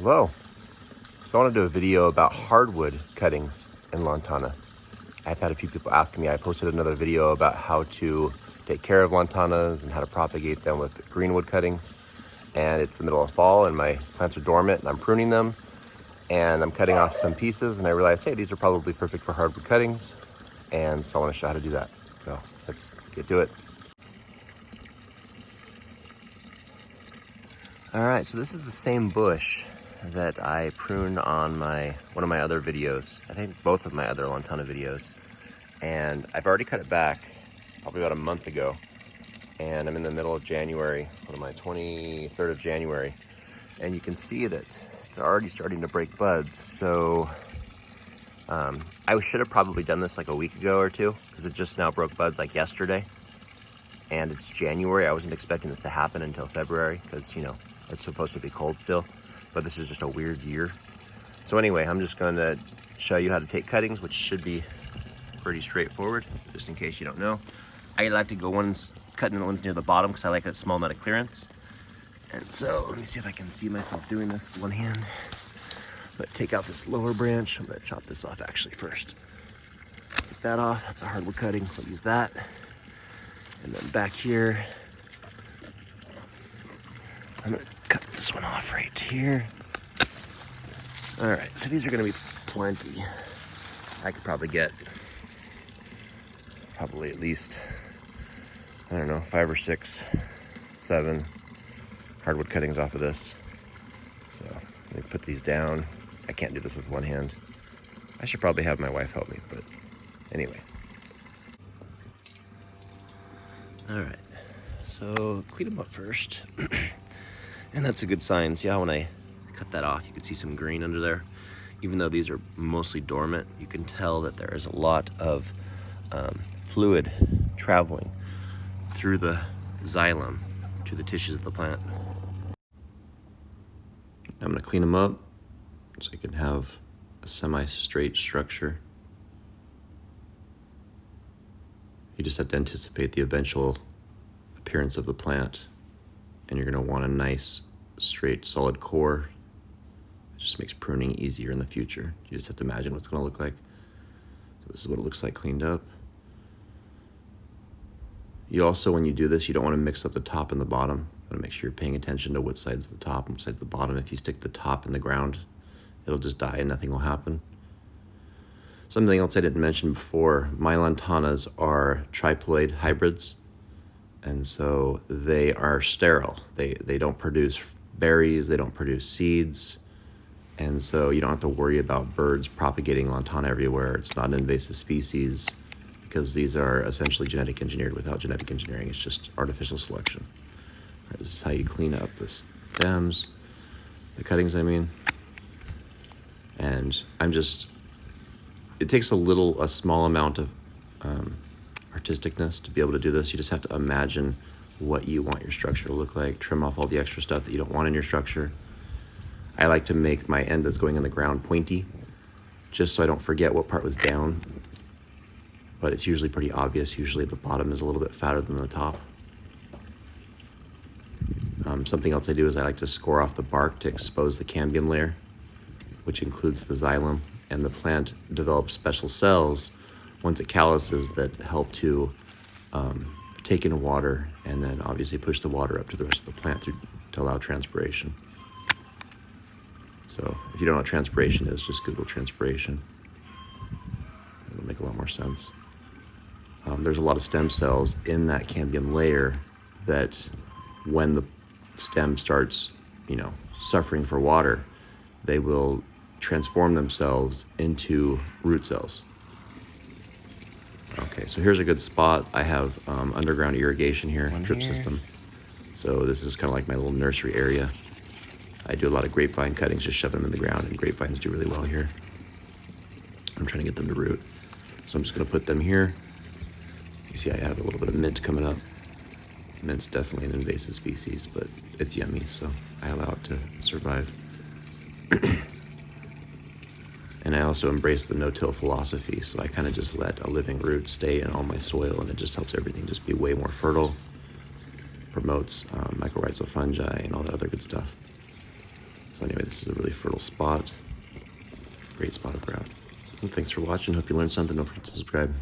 Hello. So I want to do a video about hardwood cuttings in Lantana. I've had a few people asking me. I posted another video about how to take care of lantanas and how to propagate them with greenwood cuttings. And it's the middle of fall and my plants are dormant and I'm pruning them. And I'm cutting off some pieces and I realized, hey, these are probably perfect for hardwood cuttings. And so I want to show how to do that. So let's get to it. All right, so this is the same bush that I pruned on one of my other videos. I think both of my other Lantana videos. And I've already cut it back probably about a month ago. And I'm in the middle of January, 23rd of January. And you can see that it's already starting to break buds. So I should have probably done this like a week ago or two, because it just now broke buds like yesterday. And it's January. I wasn't expecting this to happen until February, because you know, it's supposed to be cold still, but this is just a weird year. So anyway, I'm just gonna show you how to take cuttings, which should be pretty straightforward, just in case you don't know. I like to go cutting the ones near the bottom because I like that small amount of clearance. And so let me see if I can see myself doing this with one hand. But take out this lower branch. I'm gonna chop this off actually first. Take that off, that's a hardwood cutting, so I'll use that. And then back here, I'm gonna cut this one off right here. All right, so these are gonna be plenty. I could probably get at least, I don't know, 5 or 6, 7 hardwood cuttings off of this. So let me put these down. I can't do this with one hand. I should probably have my wife help me, but anyway. All right, so clean them up first. And that's a good sign. See how when I cut that off, you can see some green under there? Even though these are mostly dormant, you can tell that there is a lot of fluid traveling through the xylem to the tissues of the plant. I'm gonna clean them up so I can have a semi-straight structure. You just have to anticipate the eventual appearance of the plant, and you're gonna want a nice, straight, solid core. It just makes pruning easier in the future. You just have to imagine what it's gonna look like. So this is what it looks like cleaned up. You also, when you do this, you don't wanna mix up the top and the bottom. You wanna make sure you're paying attention to what side's the top and what side's the bottom. If you stick the top in the ground, it'll just die and nothing will happen. Something else I didn't mention before, my lantanas are triploid hybrids, and so they are sterile. They don't produce berries, they don't produce seeds, and so you don't have to worry about birds propagating lantana everywhere. It's not an invasive species because these are essentially genetic engineered without genetic engineering. It's just artificial selection. All right, this is how you clean up the stems, the cuttings I mean. And it takes a small amount of artisticness to be able to do this. You just have to imagine what you want your structure to look like, trim off all the extra stuff that you don't want in your structure. I like to make my end that's going in the ground pointy, just so I don't forget what part was down. But it's usually pretty obvious. Usually the bottom is a little bit fatter than the top. Something else I do is I like to score off the bark to expose the cambium layer, which includes the xylem, and the plant develops special cells once it calluses that help to take in water and then obviously push the water up to the rest of the plant to allow transpiration. So if you don't know what transpiration is, just Google transpiration. It'll make a lot more sense. There's a lot of stem cells in that cambium layer that when the stem starts, suffering for water, they will transform themselves into root cells. Okay, so here's a good spot. I have underground irrigation here, drip system. So this is kind of like my little nursery area. I do a lot of grapevine cuttings, just shove them in the ground, and grapevines do really well here. I'm trying to get them to root. So I'm just gonna put them here. You see I have a little bit of mint coming up. Mint's definitely an invasive species, but it's yummy, so I allow it to survive. And I also embrace the no-till philosophy, so I kind of just let a living root stay in all my soil, and it just helps everything just be way more fertile, promotes mycorrhizal fungi and all that other good stuff. So anyway, this is a really fertile spot. Great spot of ground. And thanks for watching. Hope you learned something. Don't forget to subscribe.